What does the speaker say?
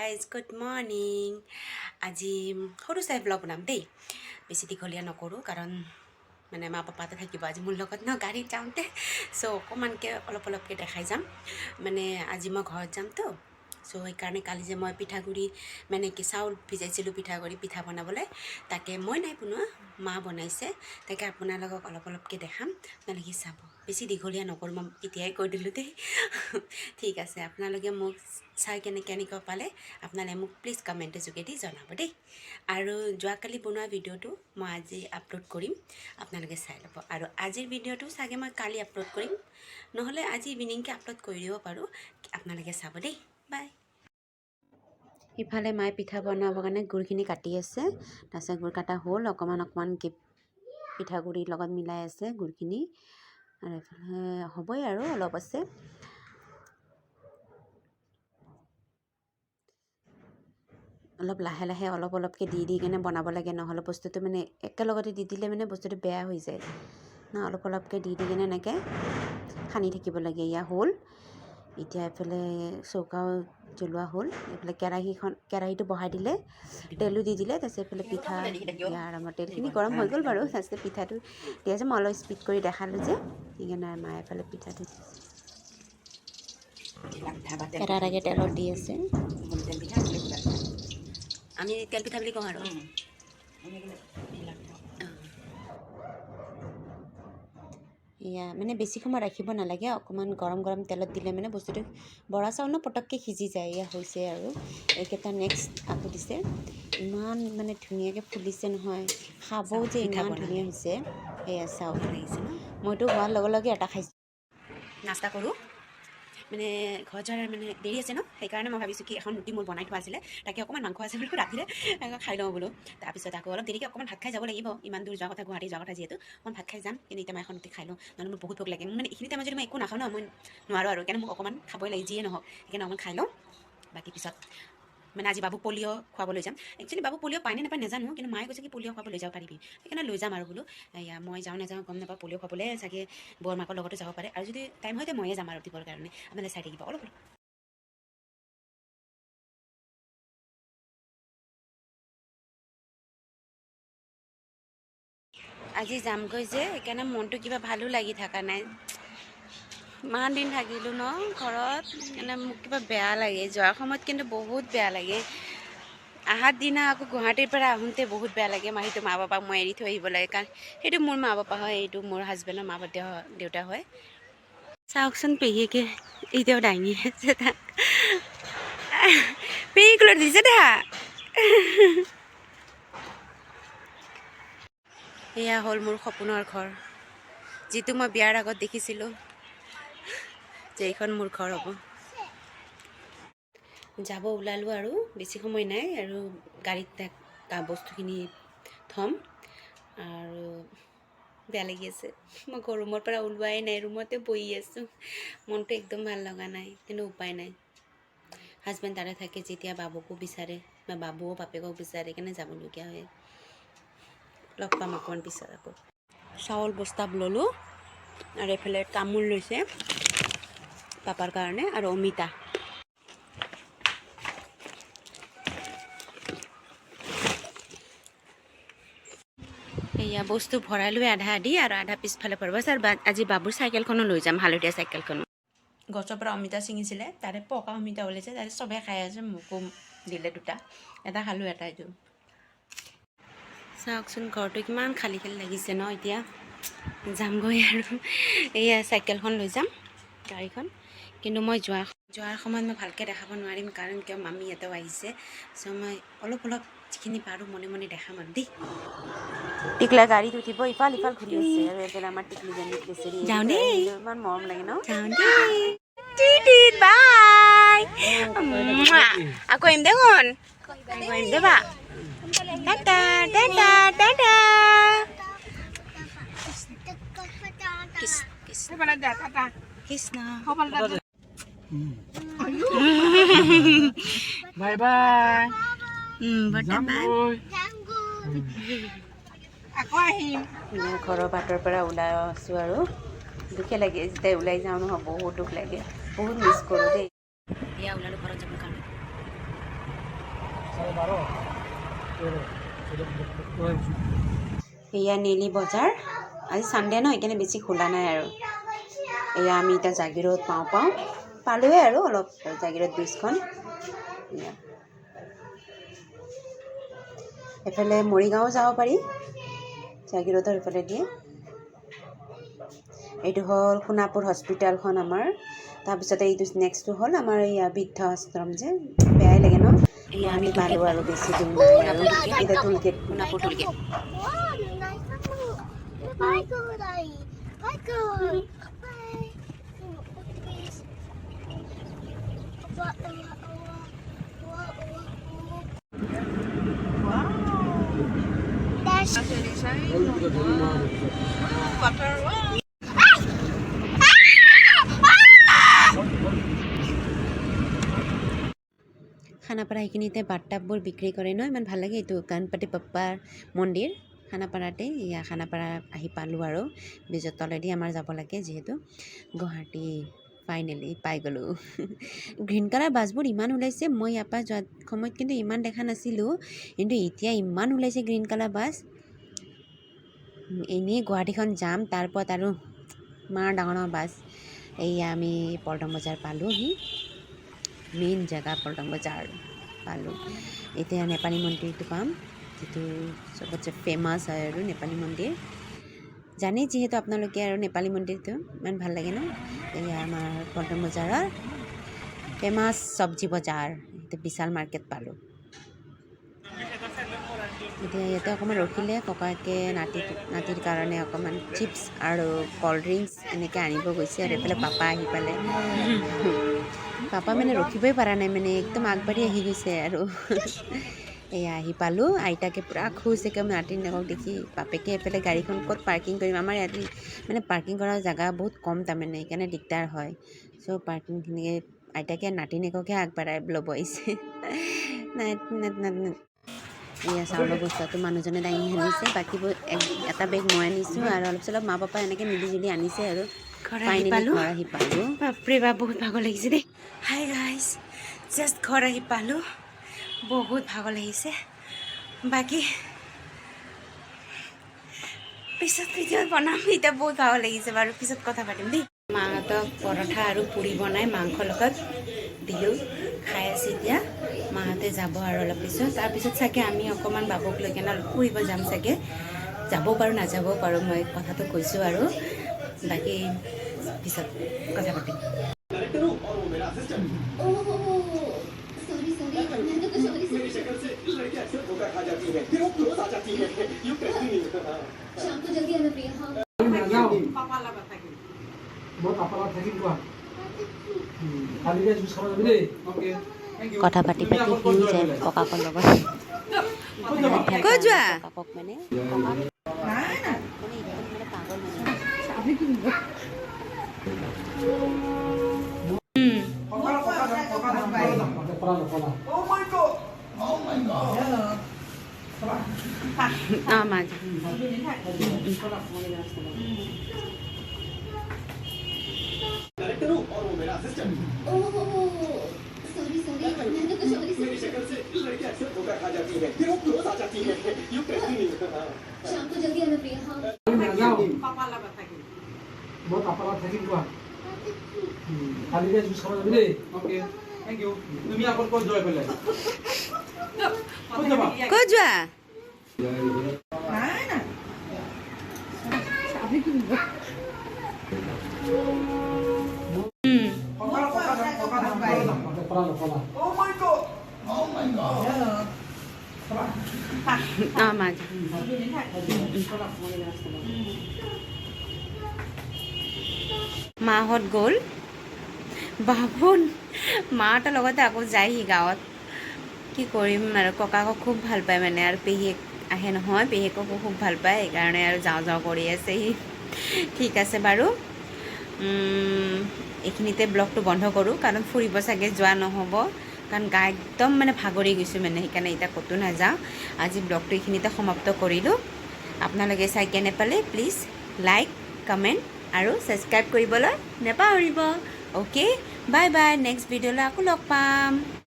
guys, good morning. আজি সৰু চাই ব্লগ বনাম দেই বেছি দীঘলীয়া নকৰোঁ কাৰণ মানে মা পাপাতে থাকিব আজি মোৰ লগত ন গাড়ীত যাওঁতে চ' অকণমানকৈ অলপকৈ দেখাই যাম মানে আজি মই ঘৰত যামতো চ' সেইকাৰণে কালি যে মই পিঠাগুড়ি মানে কি চাউল ভিজাইছিলোঁ পিঠা বনাবলৈ তাকে মই নাই বনোৱা মা বনাইছে তাকে আপোনালোকক অলপকৈ দেখাম আপোনালোকে চাব বেছি দীঘলীয়া নকৰোঁ মই এতিয়াই কৈ দিলোঁ দেই ঠিক আছে আপোনালোকে মোক চাই কেনেকুৱা পালে আপোনালোকে মোক প্লিজ কমেণ্টৰ যোগেদি জনাব দেই আৰু যোৱাকালি বনোৱা ভিডিঅ'টো মই আজি আপলোড কৰিম আপোনালোকে চাই ল'ব আৰু আজিৰ ভিডিঅ'টো চাগে মই কালি আপলোড কৰিম নহ'লে আজি ইভিনিংকৈ আপলোড কৰি দিব পাৰোঁ আপোনালোকে চাব দেই বাই ইফালে মায়ে পিঠা বনাবৰ কাৰণে গুড়খিনি কাটি আছে তাৰপিছত গুড় কটা হ'ল অকণমানকৈ পিঠাগুড়িৰ লগত মিলাই আছে গুড়খিনি আৰু এইফালে হ'বই আৰু অলপ আছে অলপ লাহে অলপকৈ দি কিনে বনাব লাগে নহ'লে বস্তুটো মানে একেলগতে দি দিলে মানে বস্তুটো বেয়া হৈ যায় ন অলপকৈ দি কিনে এনেকৈ সানি থাকিব লাগে এয়া হ'ল এতিয়া এইফালে চৌকাও জ্বলোৱা হ'ল এইফালে কেৰাহীটো বহাই দিলে তেলো দি দিলে তাৰপিছত এইফালে পিঠা দিয়াৰ আমাৰ তেলখিনি গৰম হৈ গ'ল বাৰু তাৰপিছত পিঠাটো দি আছে মই অলপ স্পীড কৰি দেখালোঁ যে সেইকাৰণে মায়ে এইফালে পিঠাটো এটাৰ আগে তেলত দি আছে আমি তেল পিঠা বুলি কওঁ আৰু এয়া মানে বেছি সময় ৰাখিব নালাগে অকণমান গৰম তেলত দিলে মানে বস্তুটো বৰা চাউল ন পটককৈ সিজি যায় এয়া হৈছে আৰু এইকেইটা নেক্সট আকৌ দিছে ইমান মানে ধুনীয়াকৈ ফুলিছে নহয় খাবও যে ইমান ধুনীয়া হৈছে এয়া চাউল লাগিছে ন মইতো হোৱাৰ লগে এটা খাইছোঁ নাস্তা কৰোঁ মানে ঘৰত যোৱাৰ মানে দেৰি আছে ন সেইকাৰণে মই ভাবিছোঁ কি এখন ৰুটি মোৰ বনাই থোৱা আছিলে তাকে অকণমান মাংস আছে বোলো ৰাতিৰে খাই লওঁ বোলো তাৰপিছত আকৌ অলপ দেৰিকৈ অকণমান ভাত খাই যাব লাগিব ইমান দূৰ যোৱা কথা গুৱাহাটী যোৱা কথা যিহেতু অকণমান ভাত খাই যাম কিন্তু এতিয়া মই এখন ৰুটি খাই লওঁ নহ'লে মোৰ বহুত ভোক লাগে মানে এইখিনি টাইমত যদি মই একো নাখাওঁ ন মই নোৱাৰোঁ আৰু সেইকাৰণে মোক অকণমান খাবই লাগে যিয়ে নহওক সেইকাৰণে অকণমান খাই লওঁ বাকী পিছত মানে আজি বাবুক পলিঅ' খুৱাব লৈ যাম একচুৱেলি বাবু পলিঅ' পায়নে নাপায় নাজানো কিন্তু মায়ে কৈছে কি পলিঅ' খুৱাব লৈ যাব পাৰিবি সেইকাৰণে লৈ যাম আৰু বোলো এয়া মই নাযাওঁ গম নাপাওঁ পলিঅ' খুৱাবলৈ চাগে বৰমাকৰ লগতো যাব পাৰে আৰু যদি টাইম হয় ময়ে যাম আৰু দিবৰ কাৰণে আপোনালোকে চাই থাকিব অলপ আজি যামগৈ যে সেইকাৰণে মনটো কিবা ভালো লাগি থকা নাই ইমান দিন থাকিলোঁ ন ঘৰত সেইকাৰণে মোক কিবা বেয়া লাগে যোৱাৰ সময়ত কিন্তু বহুত বেয়া লাগে অহাৰ দিনা আকৌ গুৱাহাটীৰ পৰা আহোঁতে বহুত বেয়া লাগে সেইটো মা পাপাক মই এৰি থৈ আহিব লাগে কাৰণ সেইটো মোৰ মা পাপা হয় এইটো মোৰ হাজবেণ্ডৰ মা দেউতা হয় চাওকচোন পেহীয়েকে এতিয়াও দাঙি আছে তাক পেহীক লৈ দিছে দা এয়া হ'ল মোৰ সপোনৰ ঘৰ যিটো মই বিয়াৰ আগত দেখিছিলোঁ যে এইখন মোৰ ঘৰ হ'ব যাব ওলালোঁ আৰু বেছি সময় নাই আৰু গাড়ীত বস্তুখিনি থ'ম আৰু বেয়া লাগি আছে মই ৰুমৰ পৰা ওলোৱাই নাই ৰুমতে বহি আছোঁ মনটো একদম ভাল লগা নাই কিন্তু উপায় নাই হাজবেণ্ড তাতে থাকে যেতিয়া বাবুকো বিচাৰে বা বাবুও বাপেকক বিচাৰে সেইকাৰণে যাবলগীয়া হয় লগ পাম অকণমান পিছত আকৌ চাউল বস্তা ল'লোঁ আৰু এইফালে তামোল লৈছে পাপাৰ কাৰণে আৰু অমিতা এয়া বস্তু ভৰাই লৈ আধা আধি আৰু আধা পিছফালে পৰিব আৰু আজি বাবুৰ চাইকেলখনো লৈ যাম হালধীয়া চাইকেলখনো গছৰ পৰা অমিতা ছিঙিছিলে তাৰে পকা অমিতা ওলাইছে তাৰে চবেই খাই আছে মোকো দিলে দুটা এটা খালোঁ এটা এইটো চাওকচোন ঘৰটো কিমান খালী লাগিছে ন এতিয়া যামগৈ আৰু এয়া চাইকেলখন লৈ যাম গাড়ীখন কিন্তু মই যোৱাৰ সময়ত মই ভালকৈ দেখাব নোৱাৰিম কাৰণ কিয় মামী ইয়াতেও আহিছে চ' মই অলপ যিখিনি পাৰোঁ মনে দেখাম আৰু দেই টিকলা গাড়ীত উঠিব ইফাল ঘূৰি আছে আৰু এইফালে আমাৰ টিকলিজনী বেচেৰি যাওঁ দেই ইমান মৰম লাগে ন যাওঁ দেই বাই আকৌ আহিম দেখোন আহিম দেবা টাটা টাটা টাটা কৃষ্ণ বাই বাই ঘৰৰ বাটৰ পৰা ওলাই আছোঁ আৰু দুখে লাগে যেতিয়া ওলাই যাওঁ নহয় বহুত দুখ লাগে বহুত মিছ কৰোঁ দেই এয়া ওলালোঁ ঘৰত যাবৰ কাৰণে এয়া নেলি বজাৰ আজি সানডে ন সেইকাৰণে বেছি খোলা নাই আৰু এয়া আমি এতিয়া জাগিৰোড পালোৱে আৰু অলপ জাগিৰোড ব্ৰিজখন এফালে মৰিগাঁও যাব পাৰি জাগিৰোডৰ এফালে দিয়ে এইটো হ'ল সোণাপুৰ হস্পিটেলখন আমাৰ তাৰপিছতে এইটো নেক্সটটো হ'ল আমাৰ এয়া বৃদ্ধ আশ্ৰম যে বেয়াই লাগে ন এয়া আমি পালোঁ আৰু বেছি দূৰ নাই আৰু এতিয়া টুলগেট সোণাপুৰ টুলগেট খানাপাৰা এইখিনিতে বাথটাববোৰ বিক্ৰী কৰে ন ইমান ভাল লাগে এইটো গণপতি বাপ্পাৰ মন্দিৰ খানাপাৰাতে এয়া খানাপাৰা আহি পালোঁ আৰু ব্ৰিজৰ তলেদি আমাৰ যাব লাগে যিহেতু গুৱাহাটী ফাইনেলি পাই গ'লোঁ গ্ৰীণ কালাৰ বাছবোৰ ইমান ওলাইছে মই ইয়াৰ পৰা যোৱা সময়ত কিন্তু ইমান দেখা নাছিলোঁ কিন্তু এতিয়া ইমান ওলাইছে গ্ৰীণ কালাৰ বাছ এনেই গুৱাহাটীখন যাম তাৰপৰত আৰু ইমান ডাঙৰ বাছ এয়া আমি পল্টন বজাৰ পালোঁহি মেইন জেগা পল্টন বজাৰ পালোঁ এতিয়া নেপালী মন্দিৰটো পাম যিটো চবতছে ফেমাছ হয় আৰু নেপালী মন্দিৰ জানেই যিহেতু আপোনালোকে আৰু নেপালী মন্দিৰটো ইমান ভাল লাগে ন এয়া আমাৰ পল্টন বজাৰৰ ফেমাছ চব্জি বজাৰ এতিয়া বিশাল মাৰ্কেট পালোঁ এতিয়া ইয়াতে অকণমান ৰখিলে ককাকে নাতিৰ কাৰণে অকণমান চিপছ আৰু ক'ল্ড ড্ৰিংকছ এনেকৈ আনিব গৈছে আৰু এইফালে পাপা আহি পালে পাপা মানে ৰখিবই পৰা নাই মানে একদম আগবাঢ়ি আহি গৈছে আৰু এয়া আহি পালোঁ আইতাকে পূৰা খুচ একদম নাতিনীয়েকক দেখি বাপেকে এইফালে গাড়ীখন ক'ত পাৰ্কিং কৰিম আমাৰ ইয়াতে মানে পাৰ্কিং কৰাৰ জেগা বহুত কম তাৰমানে সেইকাৰণে দিগদাৰ হয় চ' পাৰ্কিংখিনিকে আইতাকে নাতিনীয়েককহে আগবঢ়াই ল'ব আহিছে এয়া চাউলৰ বস্তাটো মানুহজনে দাঙি আনিছে বাকীবোৰ এটা বেগ মই আনিছোঁ আৰু অলপ চলপ মা পাপা এনেকৈ মিলি আনিছে আৰু ফাইনেলি ঘৰ আহি পালোঁ বাপৰে বাপ বহুত ভাগৰ লাগিছে দেই হাই গাইজ জাষ্ট ঘৰ আহি পালোঁ বহুত ভাগৰ লাগিছে বাকী পিছত ভিডিঅ'ত বনাম এতিয়া বহুত ভাগৰ লাগিছে বাৰু পিছত কথা পাতিম দেই মাহঁতক পৰঠা আৰু পুৰি বনাই মাংসৰ লগত দিলোঁ খাই আছে এতিয়া মাহঁতে যাব আৰু অলপ পিছত তাৰপিছত চাগে আমি অকণমান বাবুক লৈ কেনে অলপ ফুৰিব যাম চাগে যাবও পাৰোঁ নাযাবও পাৰোঁ মই কথাটো কৈছোঁ আৰু বাকী পিছত কথা পাতিম কথা পাতি শুই যায় ককাকৰ লগত ক'ত যোৱা ককাকক মানে পাগল ক'ত যোৱা মাহঁত গ'ল বাবুন মাহঁতৰ লগতে আকৌ যায়হি গাঁৱত কি কৰিম আৰু ককাকক খুব ভাল পায় মানে আৰু পেহীয়েক আহে নহয় পেহীয়েককো খুব ভাল পায় সেইকাৰণে আৰু যাওঁ কৰি আছে সি ঠিক আছে বাৰু এইখিনিতে ব্লগটো বন্ধ কৰোঁ কাৰণ ফুৰিব চাগে যোৱা নহ'ব কাৰণ গা একদম মানে ভাগৰি গৈছোঁ মানে সেইকাৰণে এতিয়া ক'তো নাযাওঁ আজি ব্লগটো এইখিনিতে সমাপ্ত কৰিলোঁ আপোনালোকে চাই কেনে পালে প্লিজ লাইক কমেণ্ট আৰু ছাবস্ক্ৰাইব কৰিবলৈ নাপাহৰিব অ'কে বাই বাই নেক্সট ভিডিঅ'লৈ আকৌ লগ পাম